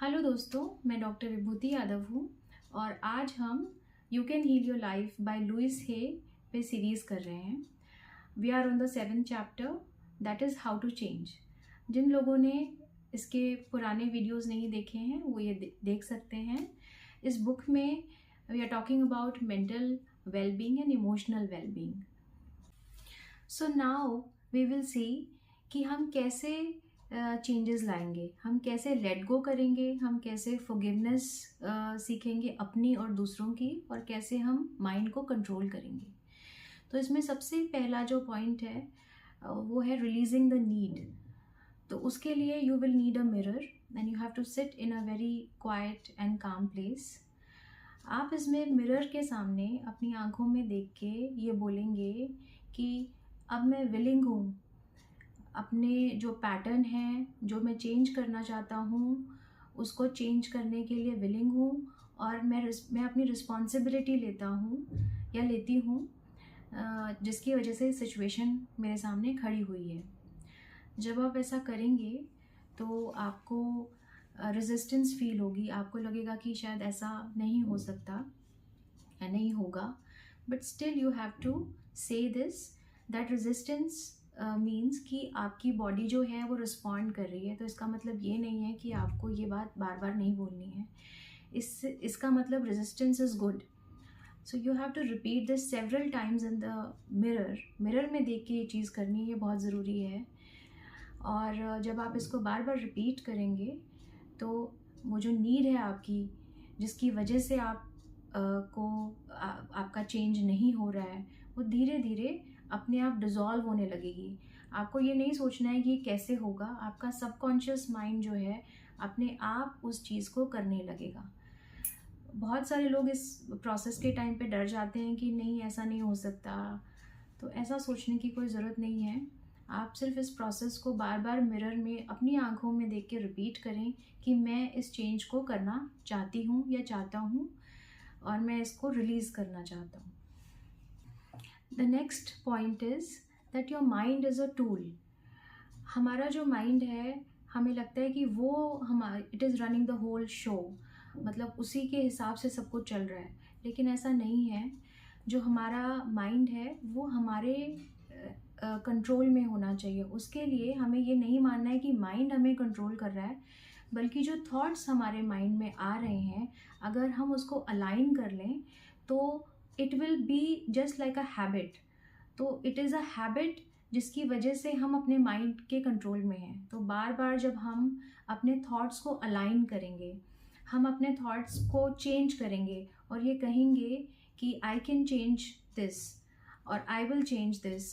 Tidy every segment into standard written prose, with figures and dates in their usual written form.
Hello दोस्तों, मैं doctor विभूति यादव हूँ और आज हम you can heal your life by Louise Hay पे सीरीज़ कर रहे हैं। We are on the 7th chapter, that is how to change. जिन लोगों ने इसके पुराने वीडियोस नहीं देखे हैं वो ये देख सकते हैं। इस बुक में we are talking about mental wellbeing and emotional wellbeing. So now we will see कि हम कैसे चेंजेस लाएंगे, हम कैसे लेट गो करेंगे, हम कैसे फॉरगिवनेस सीखेंगे अपनी और दूसरों की, और कैसे हम माइंड को कंट्रोल करेंगे। तो इसमें सबसे पहला जो पॉइंट है वो है रिलीजिंग द नीड। तो उसके लिए you will need a mirror and you have to sit in a very quiet and calm place. आप इसमें मिरर के सामने अपनी आंखों में देख के ये बोलेंगे कि अब मैं विलिंग हूँ, अपने जो पैटर्न है, जो मैं चेंज करना चाहता हूँ, उसको चेंज करने के लिए विलिंग हूँ, और मैं अपनी रिस्पॉन्सिबिलिटी लेता हूँ या लेती हूँ जिसकी वजह से सिचुएशन मेरे सामने खड़ी हुई है। जब आप ऐसा करेंगे तो आपको रेजिस्टेंस फील होगी, आपको लगेगा कि शायद ऐसा नहीं हो सकता या नहीं होगा, but still you have to say this. That resistance means कि आपकी बॉडी जो है वो रिस्पॉन्ड कर रही है। तो इसका मतलब ये नहीं है कि आपको ये बात बार बार नहीं बोलनी है। इसका मतलब resistance is good. So you have to repeat this several times in the mirror. Mirror में देख के ये चीज़ करनी, ये बहुत ज़रूरी है। और जब आप इसको बार बार रिपीट करेंगे तो वो जो नीड है आपकी, जिसकी वजह से आपका चेंज नहीं हो रहा है, वो धीरे धीरे अपने आप डिज़ोल्व होने लगेगी। आपको ये नहीं सोचना है कि ये कैसे होगा, आपका सबकॉन्शियस माइंड जो है अपने आप उस चीज़ को करने लगेगा। बहुत सारे लोग इस प्रोसेस के टाइम पे डर जाते हैं कि नहीं, ऐसा नहीं हो सकता। तो ऐसा सोचने की कोई ज़रूरत नहीं है। आप सिर्फ इस प्रोसेस को बार बार मिरर में अपनी आंखों में देख के रिपीट करें कि मैं इस चेंज को करना चाहती हूँ या चाहता हूँ, और मैं इसको रिलीज़ करना चाहता हूँ। The next point is that your mind is a tool. हमारा जो माइंड है, हमें लगता है कि वो it is running the whole show, मतलब उसी के हिसाब से सब कुछ चल रहा है, लेकिन ऐसा नहीं है। जो हमारा माइंड है वो हमारे कंट्रोल में होना चाहिए। उसके लिए हमें ये नहीं मानना है कि माइंड हमें कंट्रोल कर रहा है, बल्कि जो थॉट्स हमारे माइंड में आ रहे हैं, अगर हम उसको अलाइन कर लें तो it will be just like a habit. तो इट इज़ अ हैबिट जिसकी वजह से हम अपने माइंड के कंट्रोल में हैं। तो बार बार जब हम अपने थॉट्स को अलाइन करेंगे, हम अपने थॉट्स को चेंज करेंगे और ये कहेंगे कि आई कैन चेंज दिस और आई विल चेंज दिस,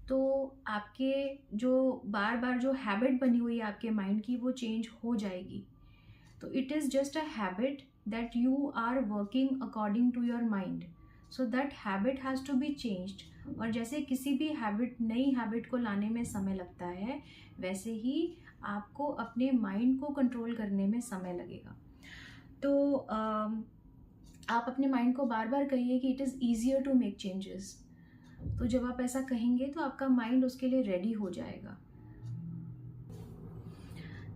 तो आपके जो बार बार जो हैबिट बनी हुई है आपके माइंड की, वो चेंज हो जाएगी। तो it is just a habit that you are working according to your mind, so that habit has to be changed. और जैसे किसी भी नई हैबिट को लाने में समय लगता है, वैसे ही आपको अपने माइंड को कंट्रोल करने में समय लगेगा। तो आप अपने माइंड को बार बार कहिए कि it is easier to make changes. तो जब आप ऐसा कहेंगे तो आपका माइंड उसके लिए रेडी हो जाएगा।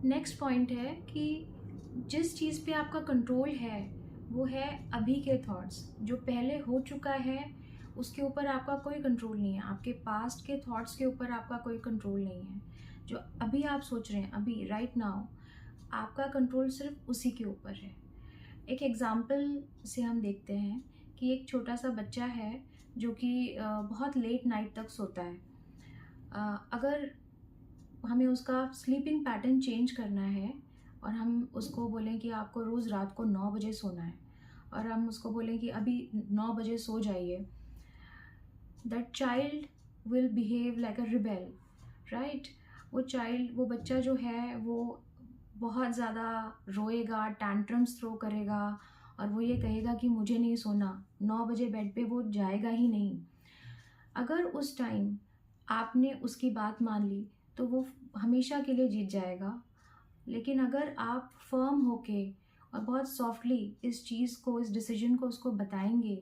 नेक्स्ट पॉइंट है कि जिस चीज़ पे आपका कंट्रोल है वो है अभी के थॉट्स। जो पहले हो चुका है उसके ऊपर आपका कोई कंट्रोल नहीं है, आपके पास्ट के थॉट्स के ऊपर आपका कोई कंट्रोल नहीं है। जो अभी आप सोच रहे हैं, अभी राइट नाउ, आपका कंट्रोल सिर्फ उसी के ऊपर है। एक एग्जाम्पल से हम देखते हैं कि एक छोटा सा बच्चा है जो कि बहुत लेट नाइट तक सोता है। अगर हमें उसका स्लीपिंग पैटर्न चेंज करना है और हम उसको बोलें कि आपको रोज़ रात को 9 बजे सोना है, और हम उसको बोलें कि अभी 9 बजे सो जाइए, that child will behave like a rebel, right. वो बच्चा जो है वो बहुत ज़्यादा रोएगा, टैंट्रम्स थ्रो करेगा, और वो ये कहेगा कि मुझे नहीं सोना, 9 बजे बेड पे वो जाएगा ही नहीं। अगर उस टाइम आपने उसकी बात मान ली तो वो हमेशा के लिए जीत जाएगा। लेकिन अगर आप फर्म होके और बहुत सॉफ्टली इस चीज़ को, इस डिसीजन को उसको बताएंगे,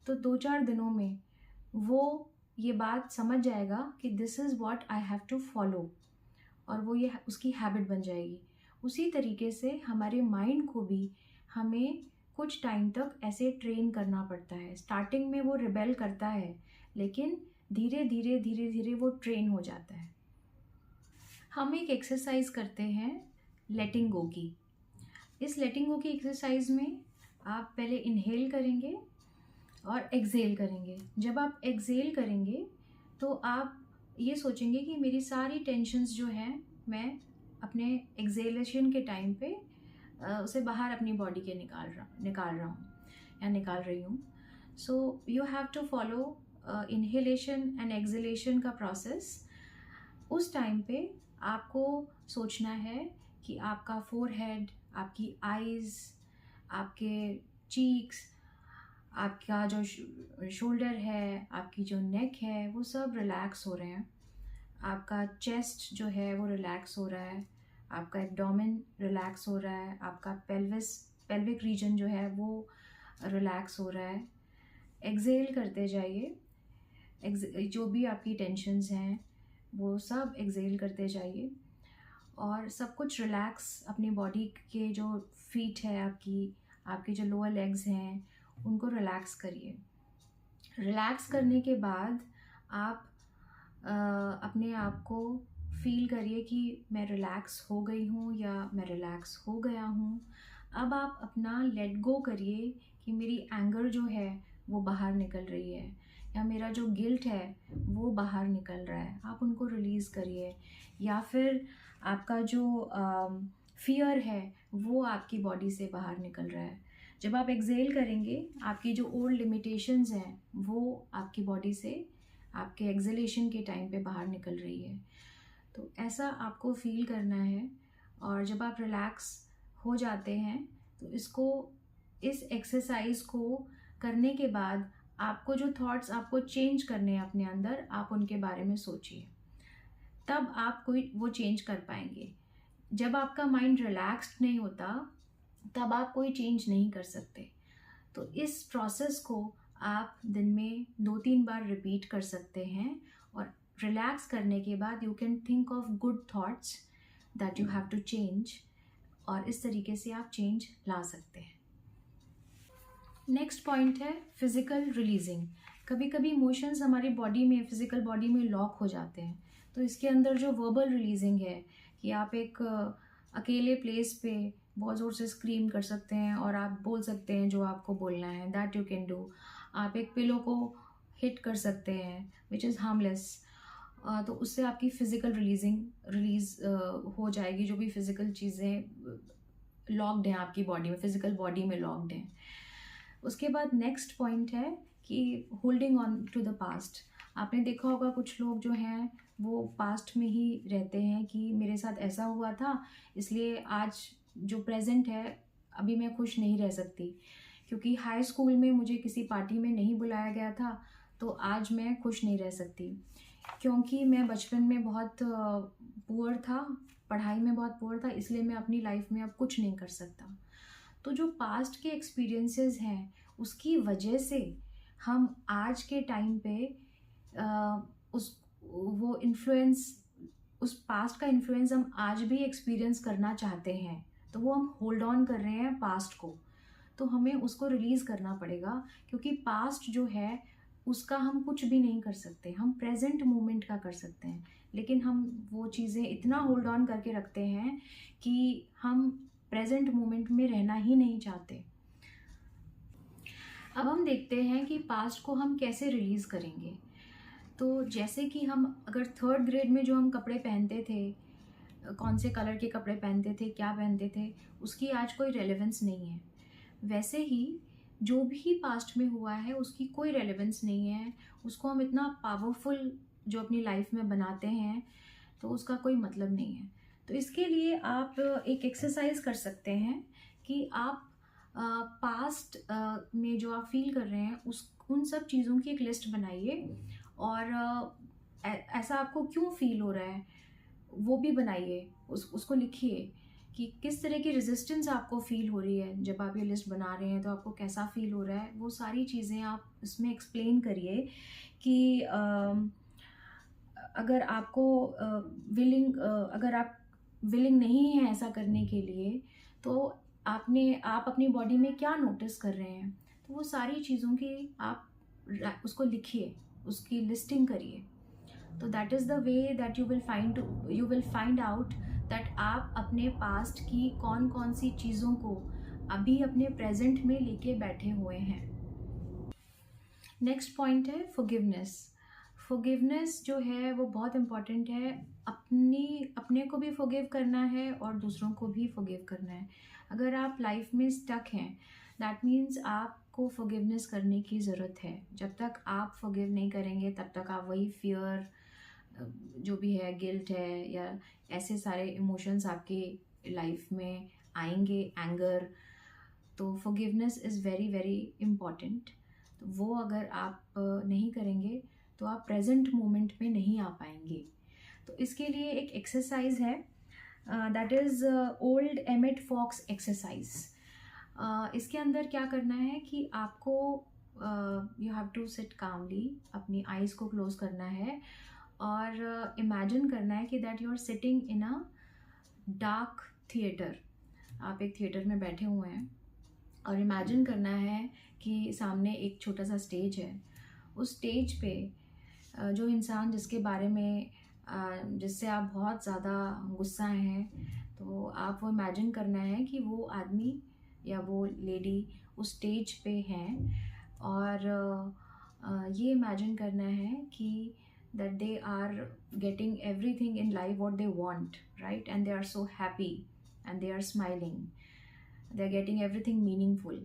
तो 2-4 दिनों में वो ये बात समझ जाएगा कि this is what I have to follow, और वो ये उसकी हैबिट बन जाएगी। उसी तरीके से हमारे माइंड को भी हमें कुछ टाइम तक ऐसे ट्रेन करना पड़ता है। स्टार्टिंग में वो रिबेल करता है, लेकिन धीरे धीरे धीरे धीरे वो ट्रेन हो जाता है। हम एक एक्सरसाइज करते हैं लेटिंग गो की। इस लेटिंग गो की एक्सरसाइज में आप पहले इनहेल करेंगे और एक्सहेल करेंगे। जब आप एक्सहेल करेंगे तो आप ये सोचेंगे कि मेरी सारी टेंशन्स जो हैं मैं अपने एक्सहेलेशन के टाइम पे उसे बाहर अपनी बॉडी के निकाल रहा हूँ या निकाल रही हूँ। So you have to follow inhalation and exhalation का प्रोसेस। उस टाइम पे आपको सोचना है कि आपका फोरहेड, आपकी आईज़, आपके चीक्स, आपका जो शोल्डर है, आपकी जो नेक है, वो सब रिलैक्स हो रहे हैं। आपका चेस्ट जो है वो रिलैक्स हो रहा है, आपका एब्डोमेन रिलैक्स हो रहा है, आपका पेल्विक रीजन जो है वो रिलैक्स हो रहा है। एक्सहेल करते जाइए, जो भी आपकी टेंशन्स हैं वो सब एक्सहेल करते जाइए और सब कुछ रिलैक्स। अपनी बॉडी के जो फीट है, आपके जो लोअर लेग्स हैं, उनको रिलैक्स करिए। रिलैक्स करने के बाद आप अपने आप को फील करिए कि मैं रिलैक्स हो गई हूँ या मैं रिलैक्स हो गया हूँ। अब आप अपना लेट गो करिए कि मेरी एंगर जो है वो बाहर निकल रही है या मेरा जो गिल्ट है वो बाहर निकल रहा है, आप उनको रिलीज़ करिए। या फिर आपका जो फियर है वो आपकी बॉडी से बाहर निकल रहा है। जब आप एक्सहेल करेंगे, आपकी जो ओल्ड लिमिटेशंस हैं वो आपकी बॉडी से आपके एक्सहेलेशन के टाइम पे बाहर निकल रही है। तो ऐसा आपको फील करना है। और जब आप रिलैक्स हो जाते हैं तो इस एक्सरसाइज को करने के बाद आपको जो थॉट्स आपको चेंज करने हैं अपने अंदर, आप उनके बारे में सोचिए, तब आप वो चेंज कर पाएंगे। जब आपका माइंड रिलैक्स्ड नहीं होता तब आप कोई चेंज नहीं कर सकते। तो इस प्रोसेस को आप दिन में 2-3 बार रिपीट कर सकते हैं और रिलैक्स करने के बाद you can think of good thoughts that you have to change, और इस तरीके से आप चेंज ला सकते हैं। नेक्स्ट पॉइंट है फिज़िकल रिलीजिंग। कभी कभी इमोशंस हमारी बॉडी में, फिज़िकल बॉडी में लॉक हो जाते हैं, तो इसके अंदर जो वर्बल रिलीजिंग है कि आप एक अकेले प्लेस पे बहुत ज़ोर से स्क्रीम कर सकते हैं और आप बोल सकते हैं जो आपको बोलना है, दैट यू कैन डू। आप एक पिलो को हिट कर सकते हैं विच इज़ हार्मलेस, तो उससे आपकी फ़िज़िकल रिलीज़ हो जाएगी। जो भी फिज़िकल चीज़ें लॉक्ड हैं आपकी बॉडी में, फिज़िकल बॉडी में लॉक्ड हैं। उसके बाद नेक्स्ट पॉइंट है कि holding on to the past. आपने देखा होगा कुछ लोग जो हैं वो पास्ट में ही रहते हैं कि मेरे साथ ऐसा हुआ था, इसलिए आज जो प्रेजेंट है अभी मैं खुश नहीं रह सकती, क्योंकि हाई स्कूल में मुझे किसी पार्टी में नहीं बुलाया गया था तो आज मैं खुश नहीं रह सकती, क्योंकि मैं बचपन में बहुत पुअर था, पढ़ाई में बहुत पुअर था, इसलिए मैं अपनी लाइफ में अब कुछ नहीं कर सकता। तो जो पास्ट के एक्सपीरियंसेस हैं उसकी वजह से हम आज के टाइम पे वो इन्फ्लुएंस, उस पास्ट का इन्फ्लुएंस हम आज भी एक्सपीरियंस करना चाहते हैं, तो वो हम होल्ड ऑन कर रहे हैं पास्ट को। तो हमें उसको रिलीज़ करना पड़ेगा, क्योंकि पास्ट जो है उसका हम कुछ भी नहीं कर सकते, हम प्रेजेंट मोमेंट का कर सकते हैं, लेकिन हम वो चीज़ें इतना होल्ड ऑन करके रखते हैं कि हम प्रेजेंट मोमेंट में रहना ही नहीं चाहते। अब हम देखते हैं कि पास्ट को हम कैसे रिलीज़ करेंगे। तो जैसे कि हम अगर 3rd ग्रेड में जो हम कपड़े पहनते थे, कौन से कलर के कपड़े पहनते थे, क्या पहनते थे, उसकी आज कोई रेलेवेंस नहीं है। वैसे ही जो भी पास्ट में हुआ है उसकी कोई रेलेवेंस नहीं है, उसको हम इतना पावरफुल जो अपनी लाइफ में बनाते हैं तो उसका कोई मतलब नहीं है। तो इसके लिए आप एक एक्सरसाइज कर सकते हैं कि आप पास्ट में जो आप फील कर रहे हैं उन सब चीज़ों की एक लिस्ट बनाइए, और ऐसा आपको क्यों फील हो रहा है वो भी बनाइए, उसको लिखिए कि किस तरह की रेजिस्टेंस आपको फील हो रही है। जब आप ये लिस्ट बना रहे हैं तो आपको कैसा फील हो रहा है, वो सारी चीज़ें आप इसमें एक्सप्लेन करिए कि अगर आपको अगर आप विलिंग नहीं है ऐसा करने के लिए, तो आप अपनी बॉडी में क्या नोटिस कर रहे हैं, तो वो सारी चीज़ों की आप उसको लिखिए, उसकी लिस्टिंग करिए। तो that is the way that you will find out that आप अपने पास्ट की कौन कौन सी चीज़ों को अभी अपने प्रेजेंट में लेके बैठे हुए हैं। नेक्स्ट पॉइंट है फॉरगिवनेस। फॉरगिवनेस जो है वो बहुत इम्पॉर्टेंट है। अपने को भी फॉरगिव करना है और दूसरों को भी फॉरगिव करना है। अगर आप लाइफ में स्टक हैं, दैट मीन्स आपको फॉरगिवनेस करने की ज़रूरत है। जब तक आप फॉरगिव नहीं करेंगे तब तक आप वही फियर जो भी है, गिल्ट है, या ऐसे सारे इमोशंस आपके लाइफ में आएंगे, एंगर। तो forgiveness is very very important. तो वो अगर आप नहीं करेंगे तो आप प्रेजेंट मोमेंट में नहीं आ पाएंगे। तो इसके लिए एक एक्सरसाइज है, that is old Emmet Fox exercise. इसके अंदर क्या करना है कि आपको you have to sit calmly, अपनी आइज़ को क्लोज करना है और इमेजिन करना है कि that you are sitting in a dark theatre. आप एक थिएटर में बैठे हुए हैं और इमेजिन करना है कि सामने एक छोटा सा स्टेज है। उस स्टेज पे जो इंसान जिसके बारे में जिससे आप बहुत ज़्यादा गुस्सा हैं, तो आप वो इमेजिन करना है कि वो आदमी या वो लेडी उस स्टेज पे हैं और ये इमेजिन करना है कि that they are getting everything in life what they want, right? And they are so happy and they are smiling, they are getting everything meaningful,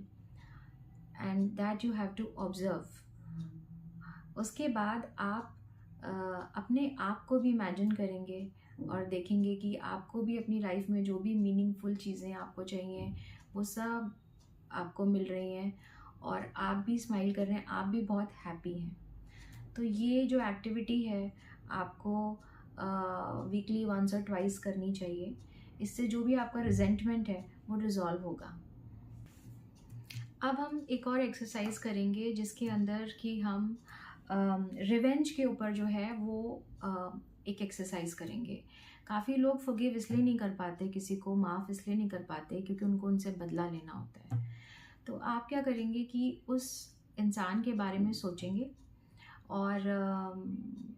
and that you have to observe. उसके बाद आप अपने आप को भी imagine करेंगे और देखेंगे कि आपको भी अपनी लाइफ में जो भी मीनिंगफुल चीज़ें आपको चाहिए वो सब आपको मिल रही हैं और आप भी स्माइल कर रहे हैं, आप भी बहुत हैप्पी हैं। तो ये जो एक्टिविटी है आपको वीकली वंस और ट्वाइस करनी चाहिए। इससे जो भी आपका रिजेंटमेंट है वो रिजॉल्व होगा। अब हम एक और एक्सरसाइज करेंगे जिसके अंदर कि हम रिवेंज के ऊपर जो है वो एक एक्सरसाइज करेंगे। काफ़ी लोग फॉरगिव इसलिए नहीं कर पाते, किसी को माफ़ इसलिए नहीं कर पाते क्योंकि उनको उनसे बदला लेना होता है। तो आप क्या करेंगे कि उस इंसान के बारे में सोचेंगे और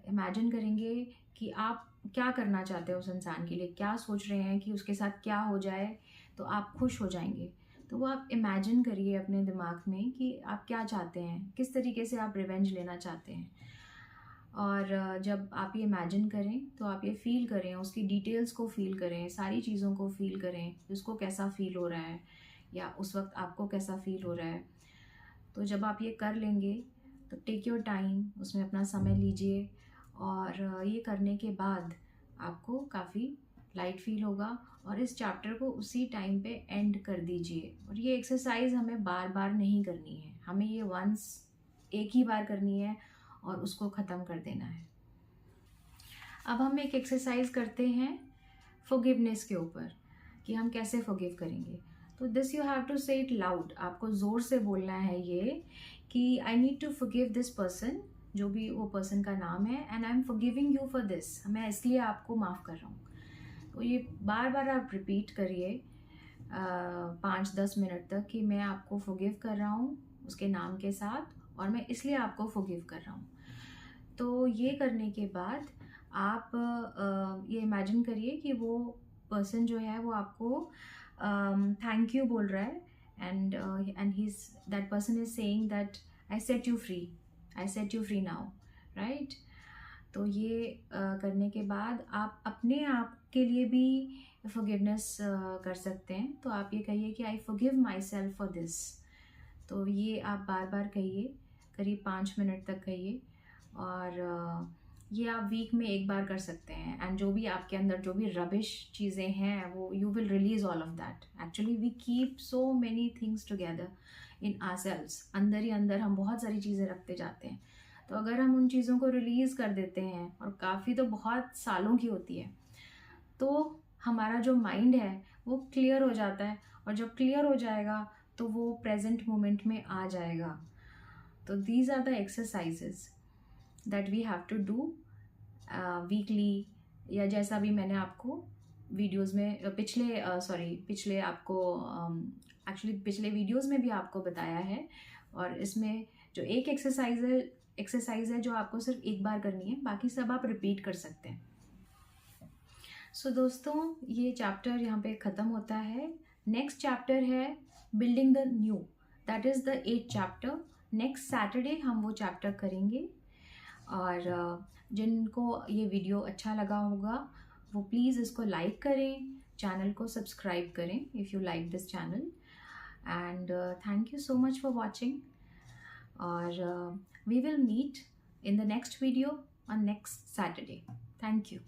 इमेजिन करेंगे कि आप क्या करना चाहते हैं उस इंसान के लिए, क्या सोच रहे हैं कि उसके साथ क्या हो जाए तो आप खुश हो जाएंगे। तो वो आप इमेजिन करिए अपने दिमाग में कि आप क्या चाहते हैं, किस तरीके से आप रिवेंज लेना चाहते हैं। और जब आप ये इमेजिन करें तो आप ये फील करें, उसकी डिटेल्स को फील करें, सारी चीज़ों को फील करें, उसको कैसा फील हो रहा है या उस वक्त आपको कैसा फील हो रहा है। तो जब आप ये कर लेंगे तो टेक योर टाइम, उसमें अपना समय लीजिए और ये करने के बाद आपको काफ़ी लाइट फील होगा और इस चैप्टर को उसी टाइम पे एंड कर दीजिए। और ये एक्सरसाइज हमें बार बार नहीं करनी है, हमें ये वंस एक ही बार करनी है और उसको ख़त्म कर देना है। अब हम एक एक्सरसाइज करते हैं फॉरगिवनेस के ऊपर कि हम कैसे फॉरगिव करेंगे। तो this you have to say it loud, आपको ज़ोर से बोलना है ये कि I need to forgive this person, जो भी वो पर्सन का नाम है, and I am forgiving you for this, मैं इसलिए आपको माफ़ कर रहा हूँ। तो ये बार बार आप रिपीट करिए 5-10 मिनट तक कि मैं आपको फॉरगिव कर रहा हूँ उसके नाम के साथ और मैं इसलिए आपको फॉरगिव कर रहा हूँ। तो ये करने के बाद आप ये इमेजिन करिए कि वो पर्सन जो है वो आपको थैंक यू बोल रहा है and that person is saying that I set you free now, right. तो ये करने के बाद आप अपने आप के लिए भी फॉरगिवनेस कर सकते हैं। तो आप ये कहिए कि I forgive my self for this. तो ये आप बार बार कहिए, करीब 5 मिनट तक कहिए और ये आप वीक में एक बार कर सकते हैं। एंड जो भी आपके अंदर जो भी रबिश चीज़ें हैं वो you will release all of that. Actually we keep so many things together in ourselves, अंदर ही अंदर हम बहुत सारी चीज़ें रखते जाते हैं। तो अगर हम उन चीज़ों को रिलीज़ कर देते हैं, और काफ़ी तो बहुत सालों की होती है, तो हमारा जो माइंड है वो क्लियर हो जाता है और जब क्लियर हो जाएगा तो वो प्रेजेंट मोमेंट में आ जाएगा। तो these are the exercises that we have to do weekly, या जैसा भी मैंने आपको वीडियोस में पिछले आपको एक्चुअली पिछले वीडियोस में भी आपको बताया है। और इसमें जो एक एक्सरसाइज है जो आपको सिर्फ एक बार करनी है, बाकी सब आप रिपीट कर सकते हैं। सो दोस्तों, ये चैप्टर यहाँ पे ख़त्म होता है। नेक्स्ट चैप्टर है building the new, that is the 8th chapter. Next Saturday हम वो चैप्टर करेंगे। और जिनको ये वीडियो अच्छा लगा होगा वो प्लीज़ इसको लाइक करें, चैनल को सब्सक्राइब करें if you like this channel. And thank you so much for watching. और we will meet in the next video on next Saturday. Thank you.